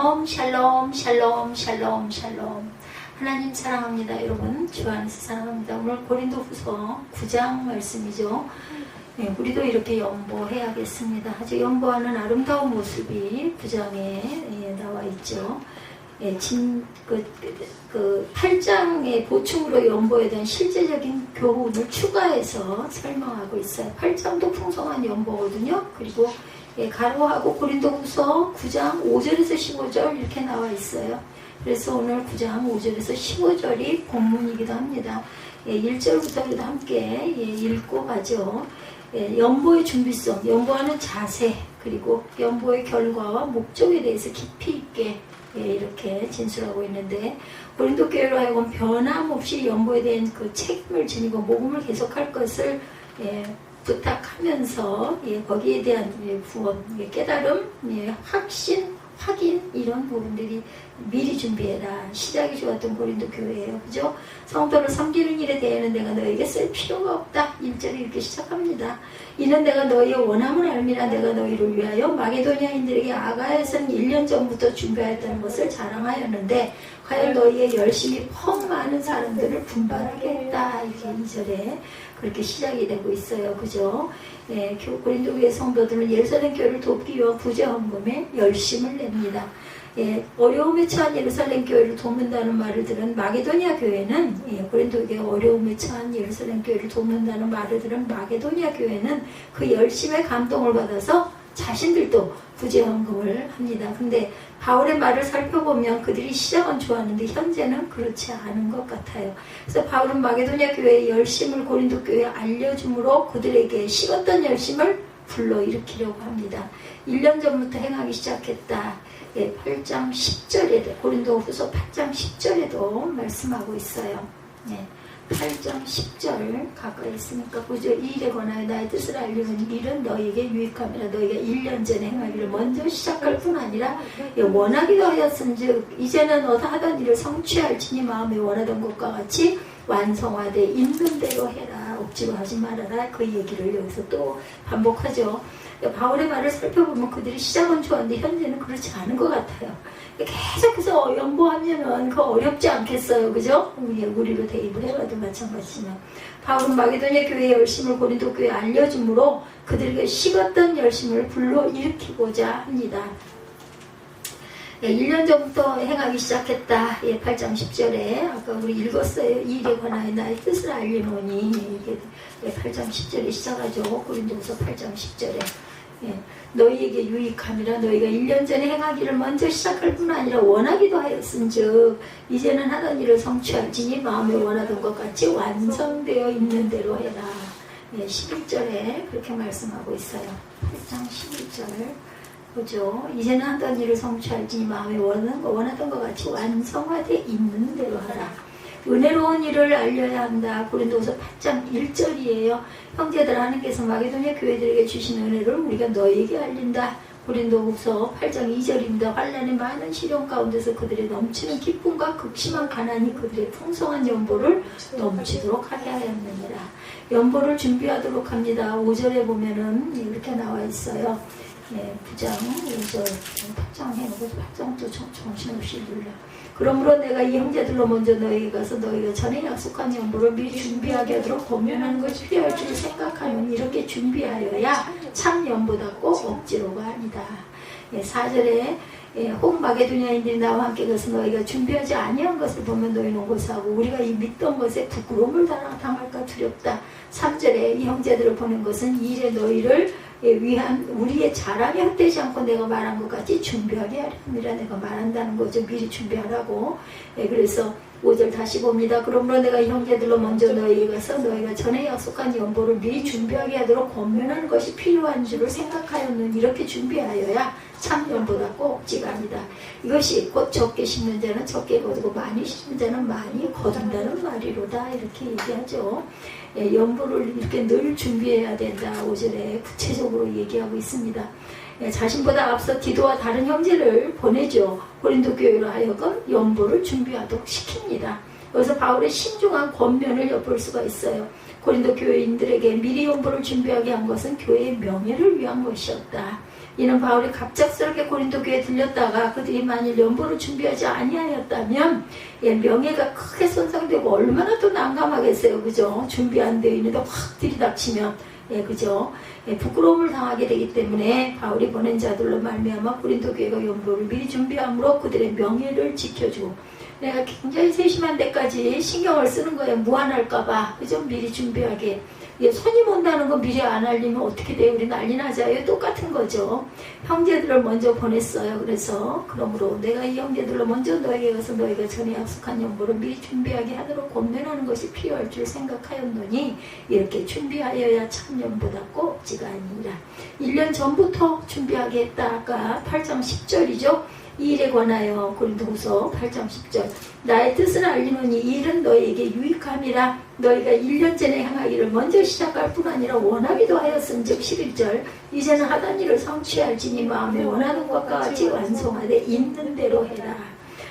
샬롬 샬롬 샬롬 샬롬. 하나님 사랑합니다. 여러분 주 안에서 사랑합니다. 오늘 고린도후서 9장 말씀이죠. 우리도 이렇게 연보해야겠습니다. 아주 연보하는 아름다운 모습이 9장에 나와 있죠. 8장의 보충으로 연보에 대한 실제적인 교훈을 추가해서 설명하고 있어요. 8장도 풍성한 연보거든요. 그리고 가로하고 고린도후서 9장 5절에서 15절 이렇게 나와 있어요. 그래서 오늘 9장 5절에서 15절이 본문이기도 합니다. 1절부터 함께 읽고 가죠. 연보의 준비성, 연보하는 자세, 그리고 연보의 결과와 목적에 대해서 깊이 있게 이렇게 진술하고 있는데, 고린도 교회로 하여금 변함없이 연보에 대한 그 책임을 지니고 복음을 계속할 것을 부탁하면서 거기에 대한 구원, 깨달음, 확신, 확인, 이런 부분들이 미리 준비해라. 시작이 좋았던 고린도 교회예요. 그죠? 성도를 섬기는 일에 대해는 내가 너에게 쓸 필요가 없다. 1절에 이렇게 시작합니다. 이는 내가 너희의 원함을 알미라. 내가 너희를 위하여 마게도니아인들에게 아가야에서는 1년 전부터 준비하였다는 것을 자랑하였는데 과연 너희의 열심히 펑 많은 사람들을 분발하게 했다. 이렇게 2절에 그렇게 시작이 되고 있어요. 그죠? 고린도 교회 성도들은 예루살렘 교회를 돕기 위한 부재헌금에 열심을 냅니다. 어려움에 처한 예루살렘 교회를 돕는다는 말을 들은 마게도니아 교회는, 고린도 교회 어려움에 처한 예루살렘 교회를 돕는다는 말을 들은 마게도니아 교회는 그 열심에 감동을 받아서 자신들도 부재헌금을 합니다. 근데 바울의 말을 살펴보면 그들이 시작은 좋았는데 현재는 그렇지 않은 것 같아요. 그래서 바울은 마게도니아 교회의 열심을 고린도 교회에 알려줌으로 그들에게 식었던 열심을 불러일으키려고 합니다. 1년 전부터 행하기 시작했다. 8장 10절에 고린도후서 8장 10절에도 말씀하고 있어요. 8장 10절 가까이 있으니까 보죠. 이 일에 관하여 나의 뜻을 알리는 일은 너희에게 유익함이라. 너희가 1년 전에 행하기를 먼저 시작할 뿐 아니라 원하기도 하였은즉 이제는 너도 하던 일을 성취할지니 마음에 원하던 것과 같이 완성화되 있는 대로 해라. 억지로 하지 말아라. 그 얘기를 여기서 또 반복하죠. 바울의 말을 살펴보면 그들이 시작은 좋았는데 현재는 그렇지 않은 것 같아요. 계속해서 연보하면은 그거 어렵지 않겠어요. 그죠? 우리로 대입을 해봐도 마찬가지지만 바울은 마게도니아 교회의 열심을 고린도 교회에 알려줌으로 그들에게 식었던 열심을 불러일으키고자 합니다. 1년 전부터 행하기 시작했다. 8장 10절에 아까 우리 읽었어요. 이 일에 관하여 나의 뜻을 알리노니. 8장 10절에 시작하죠. 고린도후서 8장 10절에 너희에게 유익함이라. 너희가 1년 전에 행하기를 먼저 시작할 뿐 아니라 원하기도 하였은즉 이제는 하던 일을 성취할지니 마음에 원하던 것 같이 완성되어 있는 대로 해라. 11절에 그렇게 말씀하고 있어요. 8장 11절 보죠. 이제는 하던 일을 성취할지니 마음에 원하던 것 같이 완성화되어 있는 대로 하라. 은혜로운 일을 알려야 한다. 고린도후서 8장 1절이에요. 형제들, 하나님께서 마게도니아 교회들에게 주신 은혜를 우리가 너희에게 알린다. 고린도후서 8장 2절입니다. 환난의 많은 시련 가운데서 그들의 넘치는 기쁨과 극심한 가난이 그들의 풍성한 연보를 넘치도록 하게 하였느니라. 연보를 준비하도록 합니다. 5절에 보면은 이렇게 나와 있어요. 9장 5절 8장 해놓고 8장도 정신없이 눌러. 그러므로 내가 이 형제들로 먼저 너희에게 가서 너희가 전에 약속한 연보를 미리 준비하게 하도록 권면하는 것이 필요할 줄 생각하면 이렇게 준비하여야 참 연보답고 억지로가 아니다. 4절에 혹 마게도니아인들이 나와 함께 가서 너희가 준비하지 아니한 것을 보면 너희는 고사하고 우리가 이 믿던 것에 부끄러움을 당할까 두렵다. 3절에 이 형제들을 보낸 것은 이 일에 너희를 위한 우리의 자랑이 헛되지 않고 내가 말한 것 같이 준비하게 하렵니다. 내가 말한다는 거죠. 미리 준비하라고. 그래서 5절 다시 봅니다. 그러므로 내가 이 형제들로 먼저 너희에게 가서 너희가 전에 약속한 연보를 미리 준비하게 하도록 권면하는 것이 필요한 줄을 생각하였는 이렇게 준비하여야 참 연보답고 억지가 아니다. 이것이 곧 적게 심는 자는 적게 거두고 많이 심는 자는 많이 거둔다는 말이로다. 이렇게 얘기하죠. 연보를 이렇게 늘 준비해야 된다. 5절에 구체적으로 얘기하고 있습니다. 자신보다 앞서 디도와 다른 형제를 보내죠. 고린도 교회로 하여금 연보를 준비하도록 시킵니다. 여기서 바울의 신중한 권면을 엿볼 수가 있어요. 고린도 교회인들에게 미리 연보를 준비하게 한 것은 교회의 명예를 위한 것이었다. 이는 바울이 갑작스럽게 고린도 교회에 들렸다가 그들이 만일 연보를 준비하지 아니하였다면 명예가 크게 손상되고 얼마나 또 난감하겠어요. 그죠? 준비 안 되어 있는데 확 들이닥치면 그죠? 부끄러움을 당하게 되기 때문에 바울이 보낸 자들로 말미암아 고린도 교회가 연보를 미리 준비함으로 그들의 명예를 지켜주고, 내가 굉장히 세심한 데까지 신경을 쓰는 거예요. 무안할까봐. 그죠? 미리 준비하게. 손님 온다는 거 미리 안 알리면 어떻게 돼요? 우리 난리 나자요. 똑같은 거죠. 형제들을 먼저 보냈어요. 그래서 그러므로 내가 이 형제들로 먼저 너에게 가서 너희가 전에 약속한 연보를 미리 준비하게 하도록 권면하는 것이 필요할 줄 생각하였노니 이렇게 준비하여야 참 연보답고 억지가 아니니라. 1년 전부터 준비하게 했다. 아까 8장 10절이죠. 이 일에 관하여 고린도후서 8장 10절 나의 뜻을 알리노니 이 일은 너희에게 유익함이라. 너희가 1년 전에 행하기를 먼저 시작할 뿐 아니라 원하기도 하였음. 즉 11절 이제는 하던 일을 성취할지니 마음에 원하는 것과 같이 완성하되 있는 대로 해라.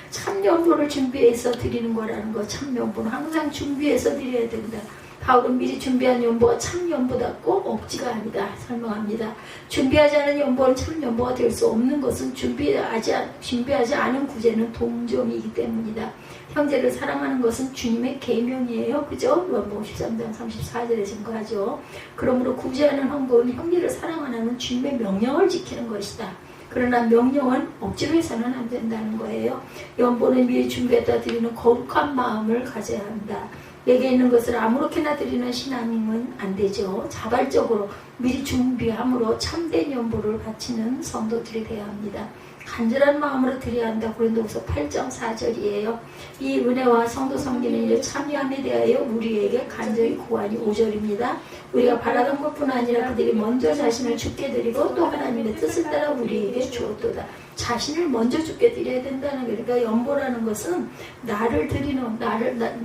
참연보를 준비해서 드리는 거라는 거. 참연보는 항상 준비해서 드려야 된다. 바울은 미리 준비한 연보가 참 연보답고 억지가 아니다 설명합니다. 준비하지 않은 연보는 참 연보가 될 수 없는 것은 준비하지 않은 구제는 동정이기 때문이다. 형제를 사랑하는 것은 주님의 계명이에요. 그죠? 요한복음 13장 34절에 증거하죠. 그러므로 구제하는 헌금은 형제를 사랑하는 주님의 명령을 지키는 것이다. 그러나 명령은 억지로 해서는 안 된다는 거예요. 연보는 미리 준비했다 드리는 거룩한 마음을 가져야 한다. 내게 있는 것을 아무렇게나 드리는 신앙은 안 되죠. 자발적으로 미리 준비함으로 참된 연보를 바치는 성도들이 되어야 합니다. 간절한 마음으로 드려야 한다. 고린도후서 8장 4절이에요. 이 은혜와 성도 섬기는 일에 참여함에 대하여 우리에게 간절히 구하니 5절입니다. 우리가 바라던 것뿐 아니라 그들이 먼저 자신을 주께 드리고 또 하나님의 뜻을 따라 우리에게 주었도다. 자신을 먼저 주께 드려야 된다는 거예요. 그러니까 연보라는 것은 나를 드리는,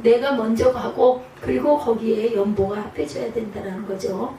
내가 먼저 가고 그리고 거기에 연보가 합해져야 된다는 거죠.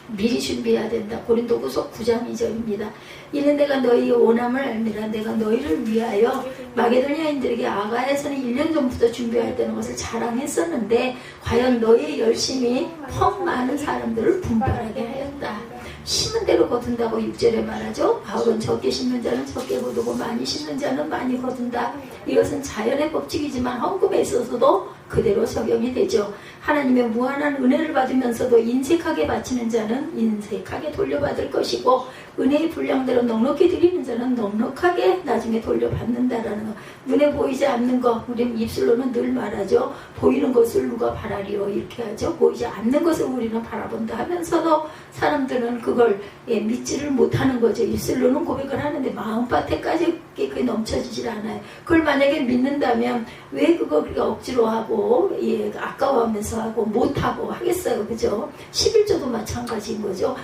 미리 준비해야 된다. 고린도후서 9장 2절입니다. 이는 내가 너희의 원함을 알미라. 내가 너희를 위하여 마게도냐인들에게 아가야에서는 1년 전부터 준비하였다는 것을 자랑했었는데 과연 너희의 열심이 펑 많은 사람들을 분발하게 하였다. 심은 대로 거둔다고 6절에 말하죠. 바울은 적게 심는 자는 적게 거두고 많이 심는 자는 많이 거둔다. 이것은 자연의 법칙이지만 헌금에 있어서도 그대로 적용이 되죠. 하나님의 무한한 은혜를 받으면서도 인색하게 바치는 자는 인색하게 돌려받을 것이고 은혜의 분량대로 넉넉히 드리는 자는 넉넉하게 나중에 돌려받는다라는 거. 눈에 보이지 않는 것, 우리는 입술로는 늘 말하죠. 보이는 것을 누가 바라리요 이렇게 하죠. 보이지 않는 것을 우리는 바라본다 하면서도 사람들은 그걸 믿지를 못하는 거죠. 입술로는 고백을 하는데 마음밭에까지 그게 넘쳐지질 않아요. 그걸 만약에 믿는다면 왜 그거 우리가 억지로 하고 아까워하면서 하고 못하고 하겠어요. 그죠? 11조도 마찬가지인 거죠.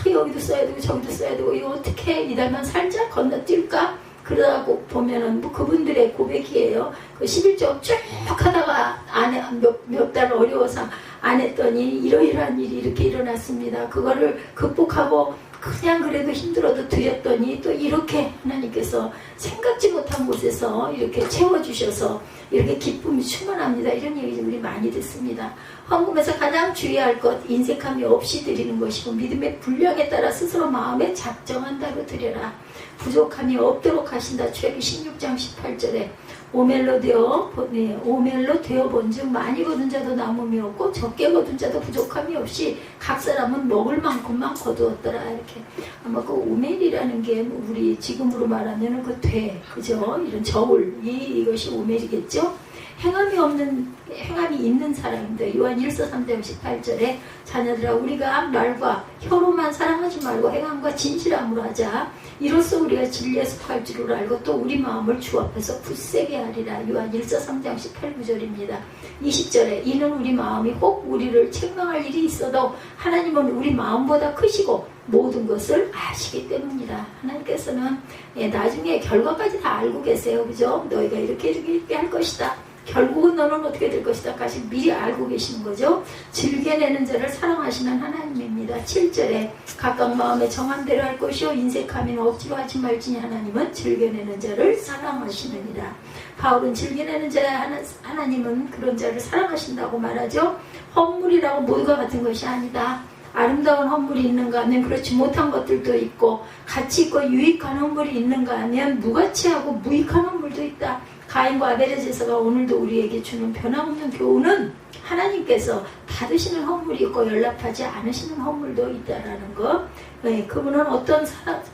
여기도 써야 되고 저기도 써야 되고 이거 어떻게 이달만 살짝 건너뛸까? 그러고 보면은 뭐 그분들의 고백이에요. 그 11조 쭉 하다가 몇 달 어려워서 안 했더니 이러이러한 일이 이렇게 일어났습니다. 그거를 극복하고 그냥 그래도 힘들어도 드렸더니 또 이렇게 하나님께서 생각지 못한 곳에서 이렇게 채워주셔서 이렇게 기쁨이 충만합니다. 이런 얘기 우리 많이 듣습니다. 헌금에서 가장 주의할 것, 인색함이 없이 드리는 것이고 믿음의 분량에 따라 스스로 마음에 작정한 대로 드려라. 부족함이 없도록 하신다. 출애굽기 16장 18절에 오멜로 되어 본즉 많이 거둔 자도 남음이 없고 적게 거둔 자도 부족함이 없이 각 사람은 먹을 만큼만 거두었더라. 이렇게 아마 그 오멜이라는 게 우리 지금으로 말하면 그죠? 이런 저울 이것이 오멜이겠죠? 행함이 있는 사람인데 요한 1서 3장 18절에 자녀들아 우리가 말과 혀로만 사랑하지 말고 행함과 진실함으로 하자. 이로써 우리가 진리에 속할 줄을 알고 또 우리 마음을 주 앞에서 굳세게 하리라. 요한 1서 3장 18, 9절입니다. 20절에 이는 우리 마음이 혹 우리를 책망할 일이 있어도 하나님은 우리 마음보다 크시고 모든 것을 아시기 때문이다. 하나님께서는 나중에 결과까지 다 알고 계세요. 그죠? 너희가 이렇게 할 것이다. 결국은 너는 어떻게 될 것이다. 까지 미리 알고 계시는 거죠. 즐겨내는 자를 사랑하시는 하나님입니다. 7절에 각각 마음에 정한 대로 할 것이요 인색함이나 억지로 하지 말지니 하나님은 즐겨내는 자를 사랑하시느니라. 바울은 즐겨내는 자 하나님은 그런 자를 사랑하신다고 말하죠. 헌물이라고 모두가 같은 것이 아니다. 아름다운 헌물이 있는가 하면 그렇지 못한 것들도 있고, 가치 있고 유익한 헌물이 있는가 하면 무가치하고 무익한 헌물도 있다. 가인과 아벨의 제사가 오늘도 우리에게 주는 변함없는 교훈은 하나님께서 받으시는 헌물이 있고 연락하지 않으시는 헌물도 있다라는 것. 그분은 어떤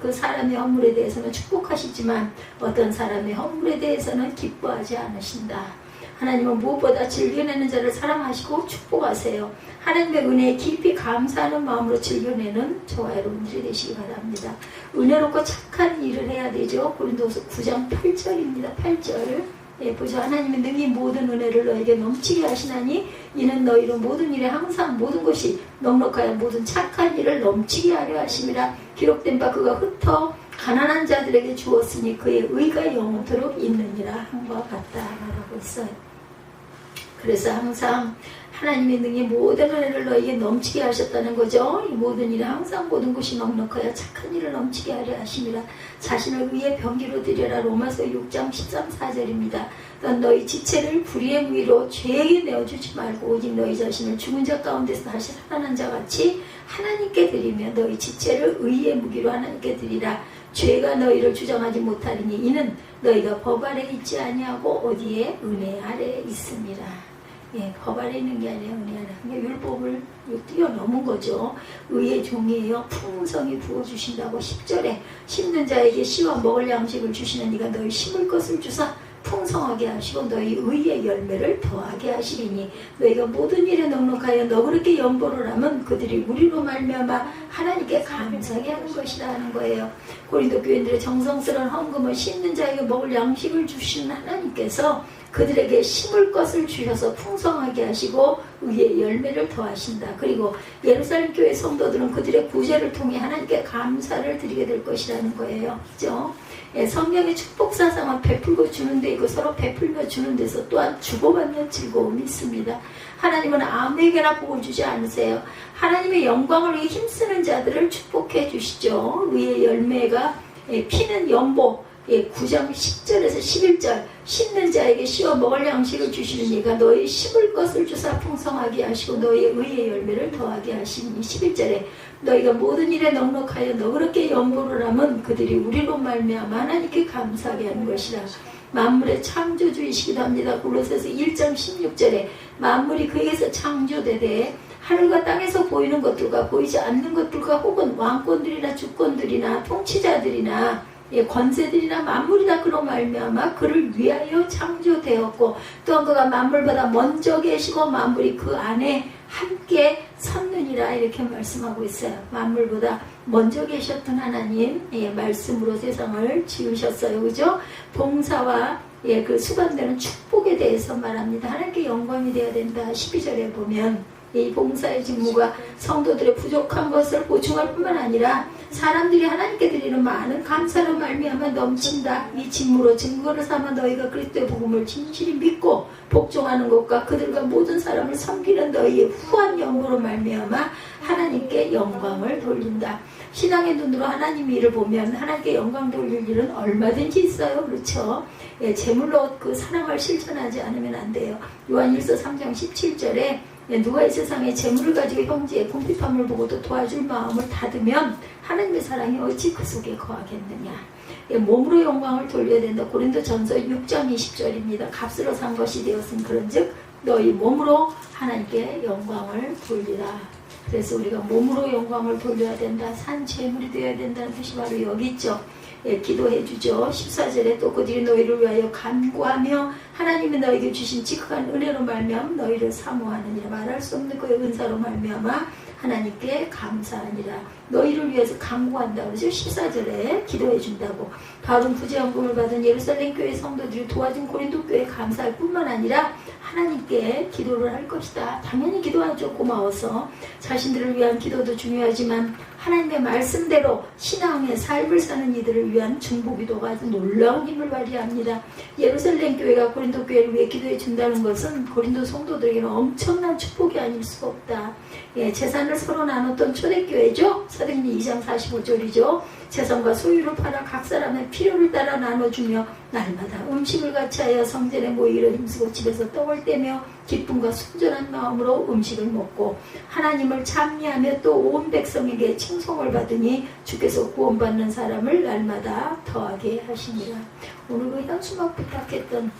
그 사람의 헌물에 대해서는 축복하시지만 어떤 사람의 헌물에 대해서는 기뻐하지 않으신다. 하나님은 무엇보다 즐겨내는 자를 사랑하시고 축복하세요. 하나님의 은혜에 깊이 감사하는 마음으로 즐겨내는 저와 여러분들이 되시기 바랍니다. 은혜롭고 착한 일을 해야 되죠. 고린도후서 9장 8절입니다. 8절. 보죠. 하나님의 능히 모든 은혜를 너에게 넘치게 하시나니 이는 너희로 모든 일에 항상 모든 것이 넉넉하여 모든 착한 일을 넘치게 하려 하심이라. 기록된 바 그가 흩어 가난한 자들에게 주었으니 그의 의가 영원토록 있느니라 한과 같다 라고 했어요. 그래서 항상 하나님의 능히 모든 은혜를 너에게 넘치게 하셨다는 거죠. 이 모든 일에 항상 모든 것이 넉넉하여 착한 일을 넘치게 하려 하심이라. 자신을 의의 병기로 드려라. 로마서 6장 13, 4절입니다. 넌 너희 지체를 불의의 무기로 죄에게 내어주지 말고 오직 너희 자신을 죽은 자 가운데서 다시 살아난 자같이 하나님께 드리며 너희 지체를 의의 무기로 하나님께 드리라. 죄가 너희를 주장하지 못하리니 이는 너희가 법 아래 있지 아니하고 어디에 은혜 아래 있습니다. 법 아래 있는 게 아니라 은혜 아래. 그러니까 율법을 뛰어넘은 거죠. 의의 종이에요. 풍성히 부어주신다고 10절에 심는 자에게 씨와 먹을 양식을 주시는 이가 너희 심을 것을 주사 풍성하게 하시고 너희 의의 열매를 더하게 하시리니 너희가 모든 일에 넉넉하여 너그럽게 연보를 하면 그들이 우리로 말미암아 하나님께 감사하게 하는 것이라 하는 거예요. 고린도 교인들의 정성스러운 헌금을 심는 자에게 먹을 양식을 주시는 하나님께서 그들에게 심을 것을 주셔서 풍성하게 하시고 의의 열매를 더하신다. 그리고 예루살렘 교회 성도들은 그들의 구제를 통해 하나님께 감사를 드리게 될 것이라는 거예요. 그렇죠? 성령의 축복 사상은 베풀고 주는 데 있고 서로 베풀며 주는 데서 또한 주고받는 즐거움이 있습니다. 하나님은 아무에게나 복을 주지 않으세요. 하나님의 영광을 위해 힘쓰는 자들을 축복해 주시죠. 의의 열매가 피는 연보 9장 10절에서 11절 심는 자에게 씨와 먹을 양식을 주시는 이가 너희 심을 것을 주사 풍성하게 하시고 너희의 의의 열매를 더하게 하시니 11절에 너희가 모든 일에 넉넉하여 너그럽게 연보를 하면 그들이 우리로 말미암아 하나님께 감사하게 하는 것이라. 만물의 창조주이시기도 합니다. 골로새서 1장 16절에 만물이 그에게서 창조되되 하늘과 땅에서 보이는 것들과 보이지 않는 것들과 혹은 왕권들이나 주권들이나 통치자들이나 권세들이나 만물이 다 그로 말미암아 그를 위하여 창조되었고 또한 그가 만물보다 먼저 계시고 만물이 그 안에 함께 섰느니라 이렇게 말씀하고 있어요. 만물보다 먼저 계셨던 하나님 말씀으로 세상을 지으셨어요. 그죠? 봉사와 그 수반되는 축복에 대해서 말합니다. 하나님께 영광이 되어야 된다. 12절에 보면 이 봉사의 직무가 성도들의 부족한 것을 보충할 뿐만 아니라 사람들이 하나님께 드리는 많은 감사로 말미암아 넘친다. 이 직무로 증거를 삼아 너희가 그리스도의 복음을 진실히 믿고 복종하는 것과 그들과 모든 사람을 섬기는 너희의 후한 연보로 말미암아 하나님께 영광을 돌린다. 신앙의 눈으로 하나님 일을 보면 하나님께 영광 돌릴 일은 얼마든지 있어요. 그렇죠? 제물로 그 사랑을 실천하지 않으면 안 돼요. 요한일서 3장 17절에 누가 이 세상에 재물을 가지고 형제의 궁핍함을 보고 또 도와줄 마음을 닫으면 하나님의 사랑이 어찌 그 속에 거하겠느냐. 몸으로 영광을 돌려야 된다. 고린도전서 6장 20절입니다. 값으로 산 것이 되었음 그런즉 너희 몸으로 하나님께 영광을 돌리라. 그래서 우리가 몸으로 영광을 돌려야 된다. 산 재물이 되어야 된다는 뜻이 바로 여기 있죠. 기도해 주죠. 14절에 또 그들이 너희를 위하여 간구하며 하나님이 너에게 주신 지극한 은혜로 말미암아 너희를 사모하느니라. 말할 수 없는 그의 은사로 말미암아 하나님께 감사하니라. 너희를 위해서 간구한다. 그래서 14절에 기도해 준다고. 바울은 구제연금을 받은 예루살렘 교회 성도들이 도와준 고린도 교회에 감사할 뿐만 아니라 하나님께 기도를 할 것이다. 당연히 기도하죠. 고마워서. 자신들을 위한 기도도 중요하지만 하나님의 말씀대로 신앙의 삶을 사는 이들을 위한 중보기도가 아주 놀라운 힘을 발휘합니다. 예루살렘 교회가 고린도 교회를 위해 기도해 준다는 것은 고린도 성도들에게는 엄청난 축복이 아닐 수가 없다. 재산을 서로 나눴던 초대교회죠. 사도행전 2장 45절이죠. 재산과 소유를 팔아 각 사람의 필요를 따라 나눠주며 날마다 음식을 같이하여 성전에 모이러 힘쓰고 집에서 떡을 떼며 기쁨과 순전한 마음으로 음식을 먹고 하나님을 찬미하며 또 온 백성에게 칭송을 받으니 주께서 구원받는 사람을 날마다 더하게 하시니라. 오늘 그 현수막 부탁했던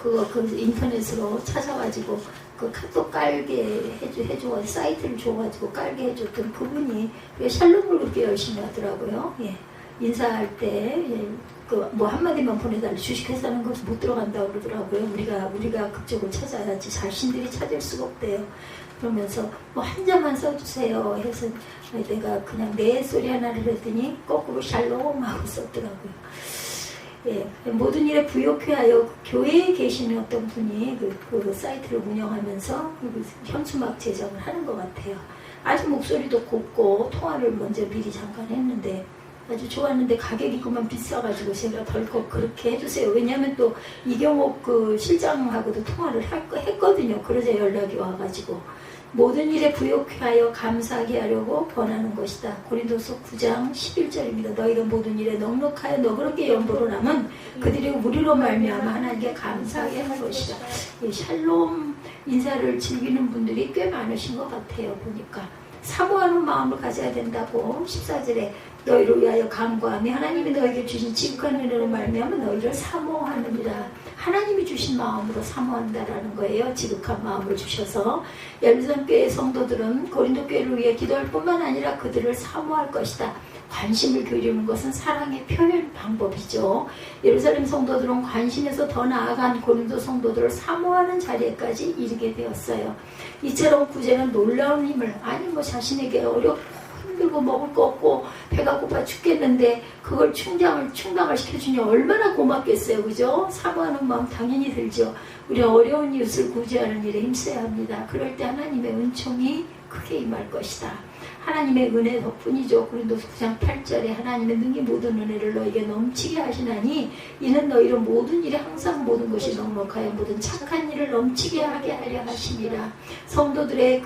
그 인터넷으로 찾아가지고 그 카톡 깔게 해줘 사이트를 줘가지고 깔게 해줬던 그분이 샬롬을 그렇게 열심히 하더라고요. 예. 인사할 때 뭐 한마디만 보내달라. 주식회사는 거기서 못 들어간다고 그러더라고요. 우리가 그쪽을 찾아야지 자신들이 찾을 수가 없대요. 그러면서 뭐 한 자만 써주세요 해서 내가 그냥 내 소리 하나를 했더니 거꾸로 샬롬 하고 썼더라고요. 예, 모든 일에 부욕해 하여 교회에 계시는 어떤 분이 그 사이트를 운영하면서 현수막 제작을 하는 것 같아요. 아주 목소리도 곱고 통화를 먼저 미리 잠깐 했는데 아주 좋았는데 가격이 그만 비싸가지고 제가 덜컥 그렇게 해주세요. 왜냐하면 또 이경옥 그 실장하고도 통화를 했거든요. 그러자 연락이 와가지고 모든 일에 부욕하여 감사하게 하려고 권하는 것이다. 고린도서 9장 11절입니다. 너희가 모든 일에 넉넉하여 너그럽게 연보를 하면 그들이 우리로 말미암아 하나님께 감사하게 할 것이다. 샬롬 인사를 즐기는 분들이 꽤 많으신 것 같아요. 보니까 사모하는 마음을 가져야 된다고 14절에 너희를 위하여 간구하며 하나님이 너에게 주신 지극한 은혜로 말미암아 너희를 사모하느니라. 하나님이 주신 마음으로 사모한다라는 거예요. 지극한 마음을 주셔서 예루살렘 교회 성도들은 고린도 교회를 위해 기도할 뿐만 아니라 그들을 사모할 것이다. 관심을 기울이는 것은 사랑의 표현 방법이죠. 예루살렘 성도들은 관심에서 더 나아간 고린도 성도들을 사모하는 자리에까지 이르게 되었어요. 이처럼 구제는 놀라운 힘을 뭐 자신에게 어렵고 힘들고 먹을 거 없고 배가 고파 죽겠는데 그걸 충당을 시켜주니 얼마나 고맙겠어요. 그죠? 사모하는 마음 당연히 들죠. 우리 어려운 이웃을 구제하는 일에 힘써야 합니다. 그럴 때 하나님의 은총이 크게 임할 것이다. 하나님의 은혜 덕분이죠. 고린도서 9장 8절에 하나님의 능히 모든 은혜를 너에게 넘치게 하시나니 이는 너희로 모든 일에 항상 모든 것이 넉넉하여 모든 착한 일을 넘치게 하게 하려 하시니라. 성도들의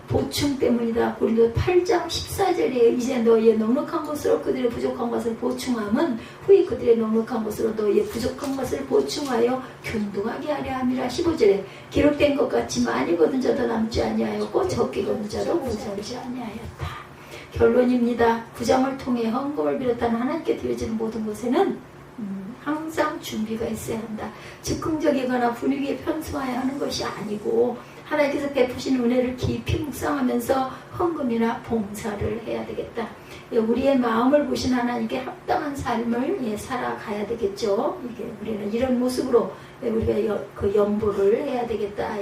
보충 때문이다. 고린도 8장 14절에 이제 너희의 넉넉한 것으로 그들의 부족한 것을 보충함은 후에 그들의 넉넉한 것으로 너희의 부족한 것을 보충하여 균등하게 하려 함이라. 15절에 기록된 것 같이 많이 거둔 자도 남지 아니하였고 적게 거둔 자도 모자르지 아니하였다. 결론입니다. 9장을 통해 헌금을 비롯한 하나님께 드려지는 모든 것에는 항상 준비가 있어야 한다. 즉흥적이거나 분위기에 편승하여 하는 것이 아니고 하나님께서 베푸신 은혜를 깊이 묵상하면서 헌금이나 봉사를 해야 되겠다. 우리의 마음을 보신 하나님께 합당한 삶을 살아가야 되겠죠. 우리는 이런 모습으로 우리가 그 연보를 해야 되겠다.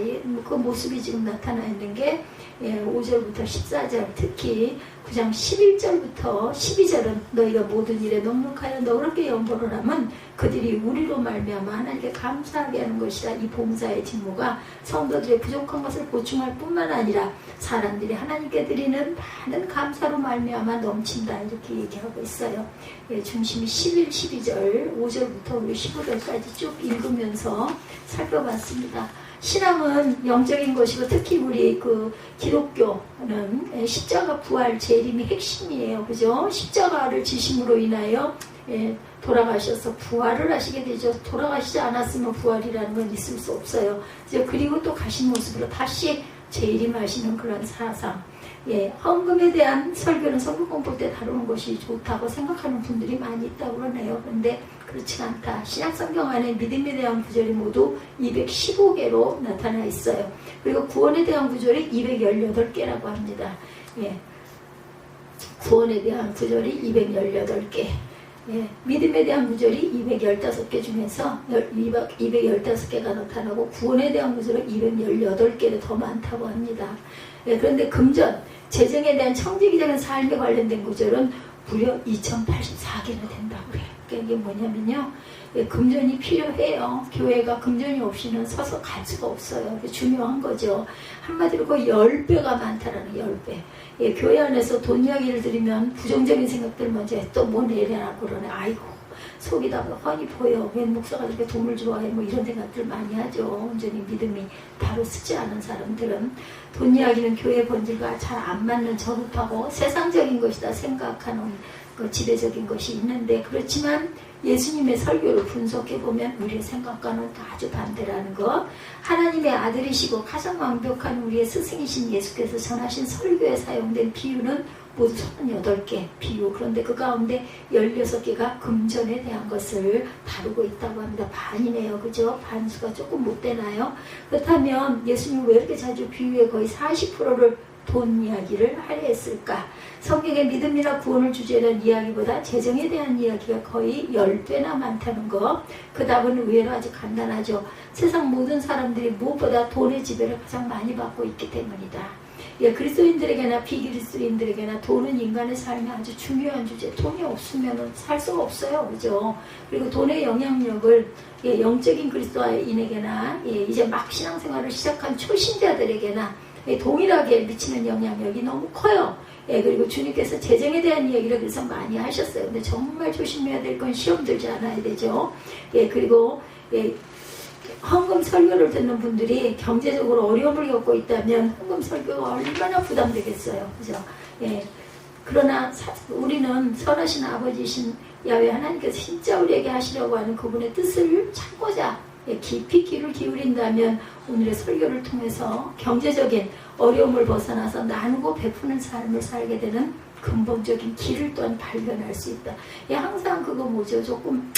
그 모습이 지금 나타나 있는 게 5절부터 14절, 특히 9장 11절부터 12절은 너희가 모든 일에 넉넉하여 너그럽게 연보를 하면 그들이 우리로 말미암아 하나님께 감사하게 하는 것이다. 이 봉사의 직무가 성도들의 부족한 것을 보충할 뿐만 아니라 사람들이 하나님께 드리는 많은 감사로 말미암아 넘친다. 이렇게 얘기하고 있어요. 중심이 11, 12절, 5절부터 우리 15절까지 쭉 읽으면서 살펴봤습니다. 신앙은 영적인 것이고 특히 우리 기독교는 십자가 부활 재림이 핵심이에요. 그죠? 십자가를 지심으로 인하여 돌아가셔서 부활을 하시게 되죠. 돌아가시지 않았으면 부활이라는 건 있을 수 없어요. 그리고 또 가신 모습으로 다시 재림하시는 그런 사상. 헌금에 대한 설교는 성경 공부 때 다루는 것이 좋다고 생각하는 분들이 많이 있다고 그러네요. 그런데 그렇지 않다. 신약 성경 안에 믿음에 대한 구절이 모두 215개로 나타나 있어요. 그리고 구원에 대한 구절이 218개라고 합니다. 구원에 대한 구절이 218개. 믿음에 대한 구절이 215개 중에서 215개가 나타나고 구원에 대한 구절은 218개로 더 많다고 합니다. 그런데 금전, 재정에 대한 청지기적인 삶에 관련된 구절은 무려 2084개나 된다고 해요. 그러니까 이게 뭐냐면요. 금전이 필요해요. 교회가 금전이 없이는 서서 갈 수가 없어요. 중요한 거죠. 한마디로 거의 10배가 많다라는 10배. 교회 안에서 돈 이야기를 들으면 부정적인 생각들 먼저 또 뭐 내려나 그러네. 아이고 속이 다 훤히 보여. 왜 목사가 이렇게 돈을 좋아해? 뭐 이런 생각들 많이 하죠. 온전히 믿음이 바로 쓰지 않은 사람들은. 돈 이야기는 교회 본질과 잘 안 맞는 저급하고 세상적인 것이다 생각하는 그 지배적인 것이 있는데, 그렇지만 예수님의 설교를 분석해보면 우리의 생각과는 아주 반대라는 것. 하나님의 아들이시고 가장 완벽한 우리의 스승이신 예수께서 전하신 설교에 사용된 비유는 모두 38개 비유. 그런데 그 가운데 16개가 금전에 대한 것을 다루고 있다고 합니다. 반이네요. 그죠? 반수가 조금 못 되나요? 그렇다면 예수님은 왜 이렇게 자주 비유의 거의 40%를 돈 이야기를 하려 했을까? 성경의 믿음이나 구원을 주제로 한 이야기보다 재정에 대한 이야기가 거의 10배나 많다는 것. 그 답은 의외로 아주 간단하죠. 세상 모든 사람들이 무엇보다 돈의 지배를 가장 많이 받고 있기 때문이다. 예, 그리스도인들에게나 비그리스도인들에게나 돈은 인간의 삶에 아주 중요한 주제. 돈이 없으면 살 수가 없어요. 그죠? 그리고 돈의 영향력을 영적인 그리스도인에게나 이제 막 신앙생활을 시작한 초신자들에게나 동일하게 미치는 영향력이 너무 커요. 그리고 주님께서 재정에 대한 이야기를 그래서 많이 하셨어요. 근데 정말 조심해야 될 건 시험 들지 않아야 되죠. 그리고 헌금 설교를 듣는 분들이 경제적으로 어려움을 겪고 있다면 헌금 설교가 얼마나 부담되겠어요. 그죠? 그러나 우리는 선하신 아버지신 야훼 하나님께서 진짜 우리에게 하시려고 하는 그분의 뜻을 찾고자 깊이 귀를 기울인다면 오늘의 설교를 통해서 경제적인 어려움을 벗어나서 나누고 베푸는 삶을 살게 되는 근본적인 길을 또한 발견할 수 있다. 항상 그거 뭐죠? 조금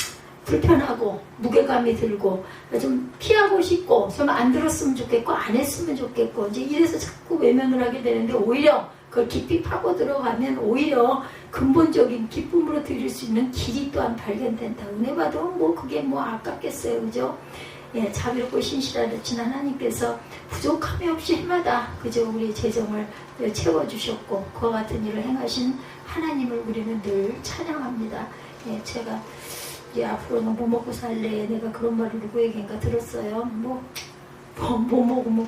불편하고 무게감이 들고 좀 피하고 싶고 좀 안 들었으면 좋겠고 안 했으면 좋겠고 이제 이래서 자꾸 외면을 하게 되는데, 오히려 그걸 깊이 파고 들어가면 오히려 근본적인 기쁨으로 드릴 수 있는 길이 또한 발견된다. 은혜 받으면 뭐 그게 뭐 아깝겠어요. 그죠? 자비롭고 신실하신 하나님께서 부족함이 없이 해마다 그저 우리의 재정을 채워주셨고 그와 같은 일을 행하신 하나님을 우리는 늘 찬양합니다. 제가 앞으로는 뭐 먹고 살래? 내가 그런 말을 누구에게인가 들었어요. 뭐 먹으면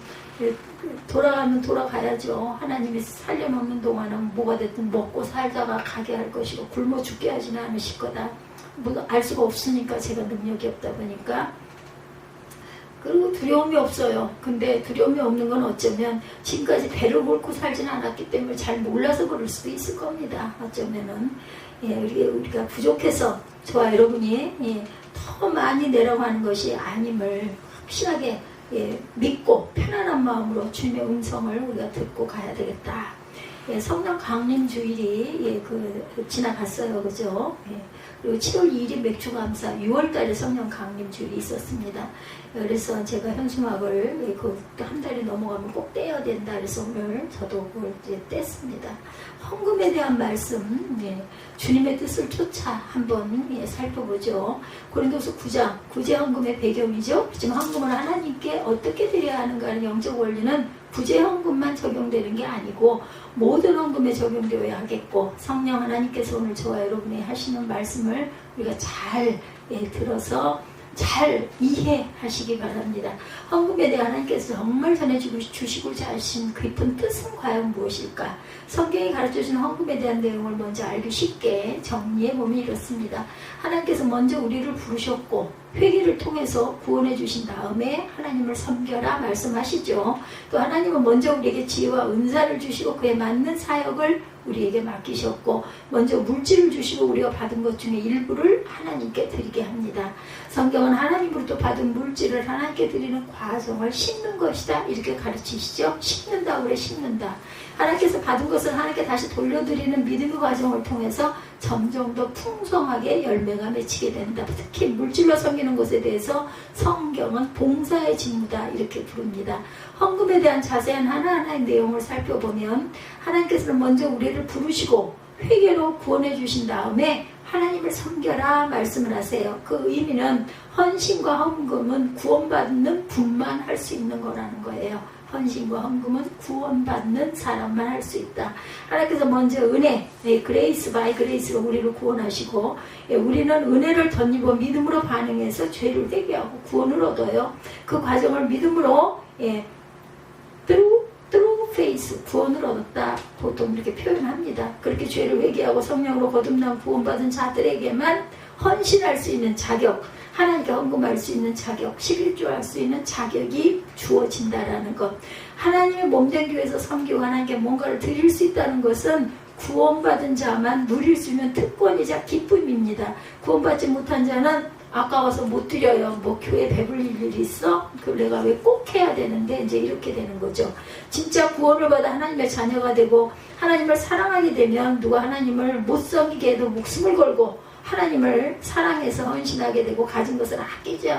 돌아가면 돌아가야죠. 하나님이 살려놓는 동안은 뭐가 됐든 먹고 살다가 가게 할 것이고 굶어 죽게 하지는 않으실 거다. 뭐 알 수가 없으니까, 제가 능력이 없다 보니까. 그리고 두려움이 없어요. 근데 두려움이 없는 건 어쩌면 지금까지 배를 끓고 살지는 않았기 때문에 잘 몰라서 그럴 수도 있을 겁니다. 어쩌면은 우리가 부족해서 저와 여러분이 더 많이 내라고 하는 것이 아님을 확실하게 믿고 편안한 마음으로 주님의 음성을 우리가 듣고 가야 되겠다. 성령 강림 주일이 지나갔어요. 그죠? 그리고 7월 2일이 맥주감사, 6월달에 성령 강림 주일이 있었습니다. 그래서 제가 현수막을 한 달이 넘어가면 꼭 떼야 된다. 그래서 오늘 저도 그걸 이제 뗐습니다. 헌금에 대한 말씀, 주님의 뜻을 쫓아 한번 살펴보죠. 고린도서 9장, 구제 헌금의 배경이죠. 지금 헌금을 하나님께 어떻게 드려야 하는가 하는 영적 원리는 구제 헌금만 적용되는 게 아니고 모든 헌금에 적용되어야 하겠고, 성령 하나님께서 오늘 저와 여러분이 하시는 말씀을 우리가 잘 들어서 잘 이해하시기 바랍니다. 헌금에 대해 하나님께서 정말 전해주시고자 하신 깊은 뜻은 과연 무엇일까? 성경이 가르쳐주는 헌금에 대한 내용을 먼저 알기 쉽게 정리해보면 이렇습니다. 하나님께서 먼저 우리를 부르셨고 회개를 통해서 구원해 주신 다음에 하나님을 섬겨라 말씀하시죠. 또 하나님은 먼저 우리에게 지혜와 은사를 주시고 그에 맞는 사역을 우리에게 맡기셨고, 먼저 물질을 주시고 우리가 받은 것 중에 일부를 하나님께 드리게 합니다. 성경은 하나님으로부터 받은 물질을 하나님께 드리는 과정을 심는 것이다 이렇게 가르치시죠. 심는다 그래, 심는다. 하나님께서 받은 것을 하나님께 다시 돌려드리는 믿음의 과정을 통해서 점점 더 풍성하게 열매가 맺히게 된다. 특히 물질로 섬기는 것에 대해서 성경은 봉사의 직무다 이렇게 부릅니다. 헌금에 대한 자세한 하나하나의 내용을 살펴보면 하나님께서는 먼저 우리를 부르시고 회개로 구원해 주신 다음에 하나님을 섬겨라 말씀을 하세요. 그 의미는 헌신과 헌금은 구원받는 분만 할 수 있는 거라는 거예요. 헌신과 헌금은 구원받는 사람만 할 수 있다. 하나님께서 먼저 은혜, 그레이스 바이 그레이스로 우리를 구원하시고, 우리는 은혜를 덧입어 믿음으로 반응해서 죄를 회개하고 구원을 얻어요. 그 과정을 믿음으로 through faith 구원을 얻었다 보통 이렇게 표현합니다. 그렇게 죄를 회개하고 성령으로 거듭난 구원받은 자들에게만 헌신할 수 있는 자격, 하나님께 헌금할 수 있는 자격, 11조 할 수 있는 자격이 주어진다라는 것. 하나님의 몸된 교회에서 섬기고 하나님께 뭔가를 드릴 수 있다는 것은 구원받은 자만 누릴 수 있는 특권이자 기쁨입니다. 구원받지 못한 자는 아까워서 못 드려요. 뭐 교회 배불릴 일이 있어? 그걸 내가 왜 꼭 해야 되는데 이제 이렇게 되는 거죠. 진짜 구원을 받아 하나님의 자녀가 되고 하나님을 사랑하게 되면 누가 하나님을 못 섬기게 해도 목숨을 걸고 하나님을 사랑해서 헌신하게 되고 가진 것을 아끼지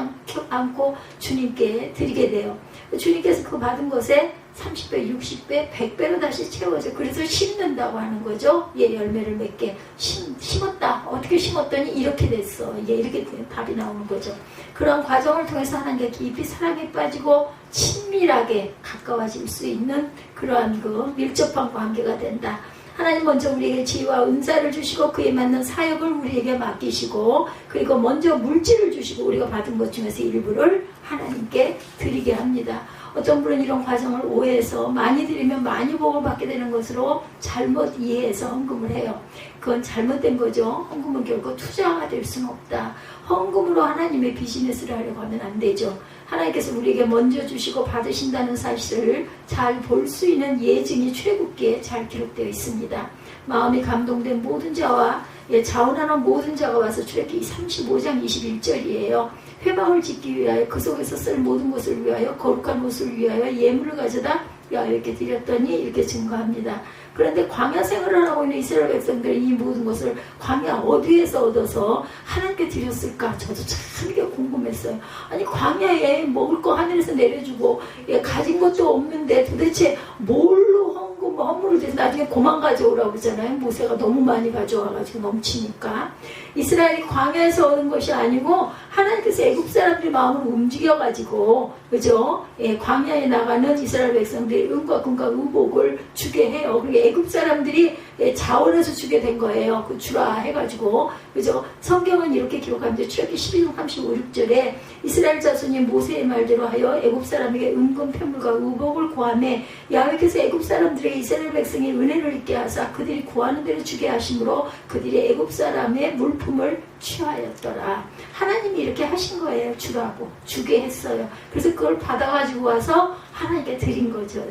않고 주님께 드리게 돼요. 주님께서 그 받은 것에 30배, 60배, 100배로 다시 채워져. 그래서 심는다고 하는 거죠. 열매를 맺게 심었다. 어떻게 심었더니 이렇게 됐어. 이렇게 답이 나오는 거죠. 그런 과정을 통해서 하나님께 깊이 사랑에 빠지고 친밀하게 가까워질 수 있는 그러한 그 밀접한 관계가 된다. 하나님 먼저 우리에게 지혜와 은사를 주시고 그에 맞는 사역을 우리에게 맡기시고 그리고 먼저 물질을 주시고 우리가 받은 것 중에서 일부를 하나님께 드리게 합니다. 어떤 분은 이런 과정을 오해해서 많이 드리면 많이 복을 받게 되는 것으로 잘못 이해해서 헌금을 해요. 그건 잘못된 거죠. 헌금은 결코 투자가 될 수는 없다. 헌금으로 하나님의 비즈니스를 하려고 하면 안 되죠. 하나님께서 우리에게 먼저 주시고 받으신다는 사실을 잘 볼 수 있는 예증이 출애굽기에 잘 기록되어 있습니다. 마음이 감동된 모든 자와 자원하는 모든 자가 와서 출애굽기 35장 21절이에요. 회막을 짓기 위하여 그 속에서 쓸 모든 것을 위하여 거룩한 옷을 위하여 예물을 가져다 이렇게 드렸더니 이렇게 증거합니다. 그런데 광야 생활을 하고 있는 이스라엘 백성들이 이 모든 것을 광야 어디에서 얻어서 하나님께 드렸을까? 저도 참 이게 궁금했어요. 아니 광야에 먹을 거 하늘에서 내려주고 가진 것도 없는데 도대체 뭘로 헌물을 대서 나중에 고만 가져오라고 그러잖아요. 모세가 너무 많이 가져와가지고 넘치니까. 이스라엘이 광야에서 얻은 것이 아니고 하나님께서 애굽 사람들의 마음을 움직여가지고 그죠? 광야에 나가는 이스라엘 백성들이 은과 금과 의복을 주게 해요. 그리고 애굽 사람들이 자원해서 주게 된 거예요. 그 주라 해가지고 그죠? 성경은 이렇게 기록합니다. 출애굽기 12장 35, 6절에 이스라엘 자손이 모세의 말대로 하여 애굽 사람에게 은금 폐물과 의복을 구하매 야훼께서 애굽 사람들에게 이스라엘 백성이 은혜를 입게 하사 그들이 구하는 대로 주게 하심으로 그들이 애굽 사람의 물품을 취하였더라. 하나님이 이렇게 하신 거예요. 주라고 주게 했어요. 그래서 그걸 받아가지고 와서 하나님께 드린 거죠.